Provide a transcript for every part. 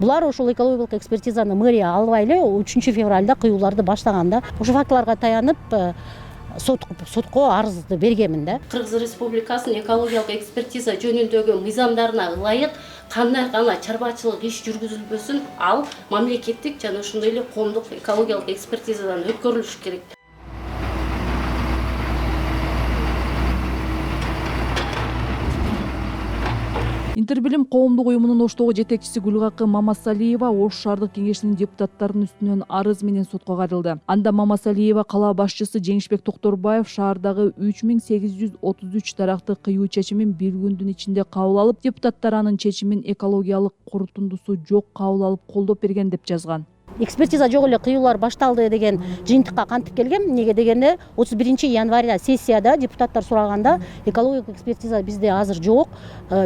Булар ошол экологиялык экспертизаны мэрия албай эле 3 февралда кыюуларды баштаганда ошол фактыларга таянып сотко арызды бергенмин да. Кыргыз Республикасынын экологиялык экспертиза жөнүндөгү мыйзамдарына ылайык кандай гана чарбачылык иш жүргүзүлбөсүн ал мамлекеттик жана ошондой эле коомдук экологиялык экспертизадан өткөрүлүшү керек. Интербилим коомдук уюмунун Оштогу жетекчиси Гүлгакы Мамасалиева Ош шаардык кеңешинин депутаттарынын үстүнөн арыз менен сотко кайрылды. Анда Мамасалиева кала башчысы Жеңишбек Токторбаев шаардагы 3833 даракты кыюу чечимин бир күндүн ичинде кабыл алып, депутаттар анын чечимин экологиялык корутундусу жок кабыл алып колдоп берген деп жазган. Экспертиза жок эле кыюулар башталды деген жыйынтыкка кантип келгем. Эмнеге дегенде 31 январда сессияда депутаттар сураганда экологиялык экспертиза бизде азыр жок,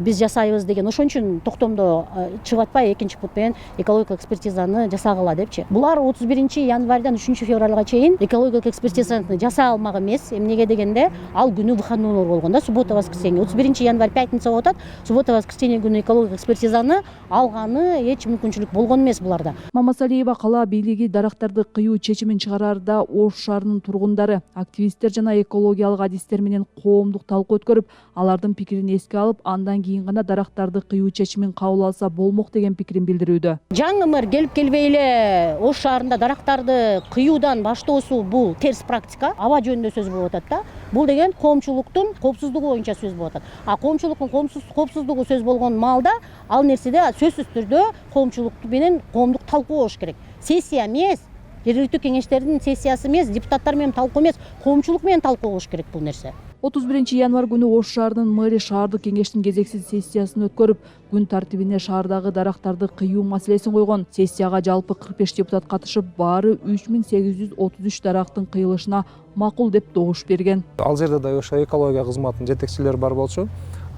биз жасайбыз деген ошон үчүн токтомдо чыгып атпай экинчи пут менен экологиялык экспертизаны жасагыла депчи. Булар 31 январдан 3 февралга чейин экологиялык экспертизаны жасай алмак эмес. Эмнеге дегенде ал күнү выходнойлор болгон да, суббота воскресенье. 31 январь пятница болуп атат. Суббота воскресенье күнү экологиялык экспертизаны алганы эч мүмкүнчүлүк болгон эмес буларда. Мамасалиева кала бийлиги дарактарды кыюу чечимин чыгараарда Ош шаарынын тургундары, активисттер жана экологиялык адистер менен коомдук талкуу өткөрүп, алардын пикирин эске алып, андан кийин гана дарактарды кыюу чечимин кабыл алса болмок деген пикирин билдирүүдө. Жаңы мэр келип келбей эле Ош шаарында дарактарды кыюудан баштоосу бул терс практика. Аба жөнүндө сөз болуп атат да. Бул деген коомчулуктун коопсуздугу боюнча сөз болуп атат. Коомчулуктун коопсуздугу сөз болгон маалда ал нерседе сөзсүз түрдө коомчулук менен коомдук талкуу болуш керек. Сессия эмес, жергиликтүү кеңештердин сессиясы эмес, депутаттар менен талкуу эмес, коомчулук менен талкуу болуш керек бул нерсе. 31 январь күнү Ош шаарынын мэри шаардык кеңештин кезексиз сессиясын өткөрүп, күн тартибине шаардагы дарактарды кыюу маселесин койгон. Сессияга жалпы 45 депутат катышып, баары 3833 дарактын кыйылышына макул деп добуш берген. Ал жерде да ошо экология кызматынын жетекчилери бар болчу.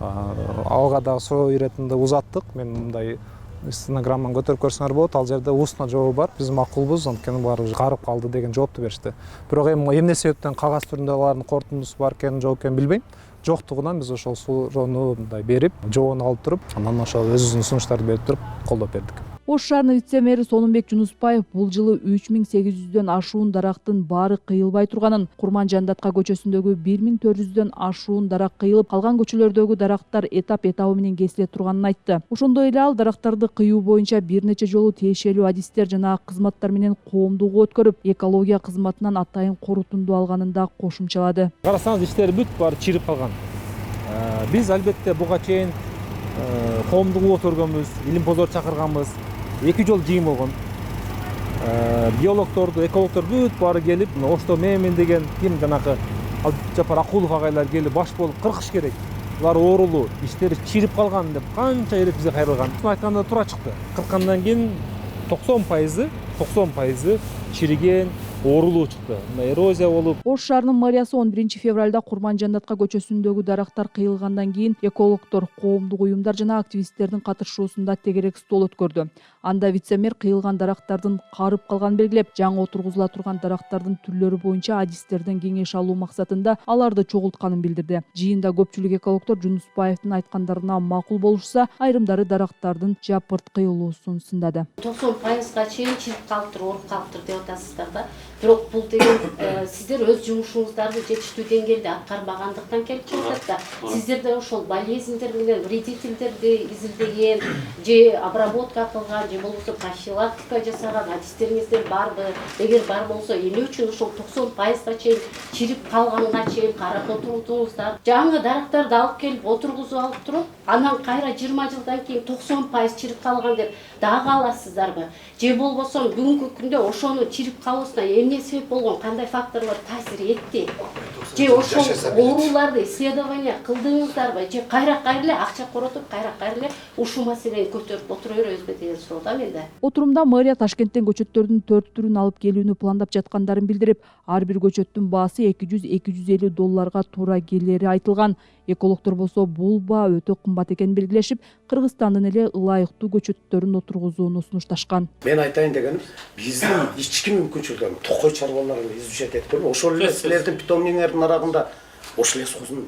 Алга дагы суроо иретинде узаттык. Мен мындай стенограмманы көтөрүп көрсөңөр болот. Ал жерде устно жообу бар. Биз макулбуз, анткени баары карып калды деген жоопту беришти. Бирок эмне себептен кагаз түрүндө алардын корутундусу бар экенин, жок экенин билбейм. Жоктугунан биз ошол суроону мындай берип, жообун алып туруп, андан ошол өзүбүздүн сунуштарды берип туруп колдоп бердик. Ош шаарынын вице-мэри Сонунбек Жунуспаев бул жылы 3800дөн ашуун дарактын баары кыйылбай турганын, Курман Жандатка көчөсүндөгү 1400дөн ашуун дарак кыйылып, калган көчөлөрдөгү дарактар этап-этабы менен кесиле турганын айтты. Ошондой эле ал дарактарды кыюу боюнча бир нече жолу тиешелүү адистер жана кызматтар менен коомдук өткөрүп, экология кызматынан атайын корутунду алганын да кошумчалады. Карасаңыз, иштери бүт баары чирип калган. Биз албетте буга чейин коомдук өткөргөнбүз, илимпоздор чакырганбыз. 2 жол жыйын болгон. Биологторду, экологторду бүт баары келип, Ошто мен деген ким жанакы Алжапар Акулов агайлар келип баш болуп кыркыш керек. Булар оорулуу, иштери чирип калган деп канча ирет бизге кайрылган. Айтканда туура чыкты. Кыркандан кийин 90% чириген, оорулуу чыкты. Эрозия болуп. Ош шаарынын мэриясы 11 февралда Курман Жандатка көчөсүндөгү дарактар кыйылгандан кийин экологтор, коомдук уюмдар жана активисттердин катышуусунда тегерек стол өткөрдү. Анда вице-мэр кыйылган дарактардын карып калганын белгилеп, жаңы отургузула турган дарактардын түрлөрү боюнча адистерден кеңеш алуу максатында аларды чогултканын билдирди. Жыйында көпчүлүк экологтор Жунуспаевдин айткандарына макул болушса, айрымдары дарактардын жапырт кыйылуусун сындады. 90%га чейин чирип калыптыр, ооруп калыптыр деп атасыздар да. Бирок бул деген сиздер өз жумушуңуздарды жетиштүү деңгээлде аткарбагандыктан келип чыгып атат да. Сиздерде ошол болезньдер менен вредительдерди изилдеген, же обработка кылган, же болбосо профилактика жасаган адистериңиздер барбы? Эгер бар болсо, эмне үчүн ошол 90%га чейин чирип калганга чейин карап отурдуңуздар? Жаңы дарактарды алып келип отургузуп алып туруп, анан кайра 20 жылдан кийин 90% чирип калган деп дагы аласыздарбы? Же болбосо бүгүнкү күндө ошону чирип калуусуна эмне себеп болгон, кандай факторлор таасир этти? Же ошол ооруларды исследование кылдыңыздарбы? Же кайра эле акча коротуп, кайра эле ушул маселени көтөрүп отура беребизби деген суроо да менде. Отурумда мэрия Ташкенттен көчөттөрдүн 4 түрүн алып келүүнү пландап жаткандарын билдирип, ар бир көчөттүн баасы $200–250 туура келери айтылган. Экологтор болсо бул баа өтө кымбат экенин белгилешип, Кыргызстандын эле ылайыктуу көчөттөрүн отургузууну сунушташкан. Мен айтайын дегеним, биздин ички мүмкүнчүлүктөрүн, токой чарбаларын изучать этип көрүп, ошол эле силердин питомниңердин арагында ошол эле созун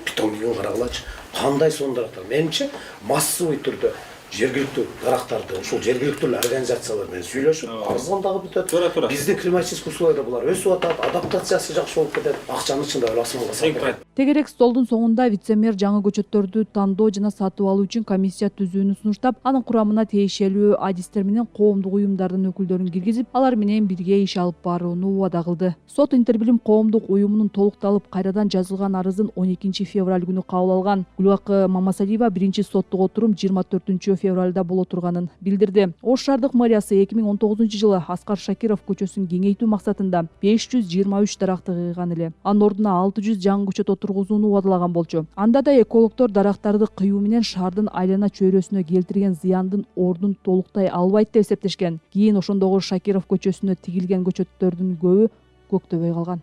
питомнигин карагылачы. Кандай сондарактар? Менимче, массовый түрдө жергиликтүү дарактарды ушул жергиликтүү организациялар менен сүйлөшүп арзан дагы бүтөт. Туура. Биздин климатический условияда булар өсүп атат, адаптациясы жакшы болуп кетет. Акчаны чындап эле асманга салып. Тегерек столдун соңунда вице-мэр жаңы көчөттөрдү тандоо жана сатып алуу үчүн комиссия түзүүнү сунуштап, анын курамына тиешелүү адистер менен коомдук уюмдардын өкүлдөрүн киргизип, алар менен бирге иш алып барууну убада кылды. Сот Интербилим коомдук уюмунун толукталып кайрадан жазылган арызын 12 февраль күнү кабыл алган. Гүлбакы Мамасалиева биринчи соттук отурум 24 февралда боло турганын билдирди. Ош шаардык мэриясы 2019 жылы Аскар Шакиров көчөсүн кеңейтүү максатында 523 даракты кыйган эле. Анын ордуна 600 жаңы көчөт отургузууну убадалаган болчу. Анда да экологдор дарактарды кыюу менен шаардын айлана чөйрөсүнө келтирген зыяндын ордун толуктай албайт деп эсептешкен. Кийин ошондогу Шакиров көчөсүнө тигилген көчөттөрдүн көбү көктөбөй калган.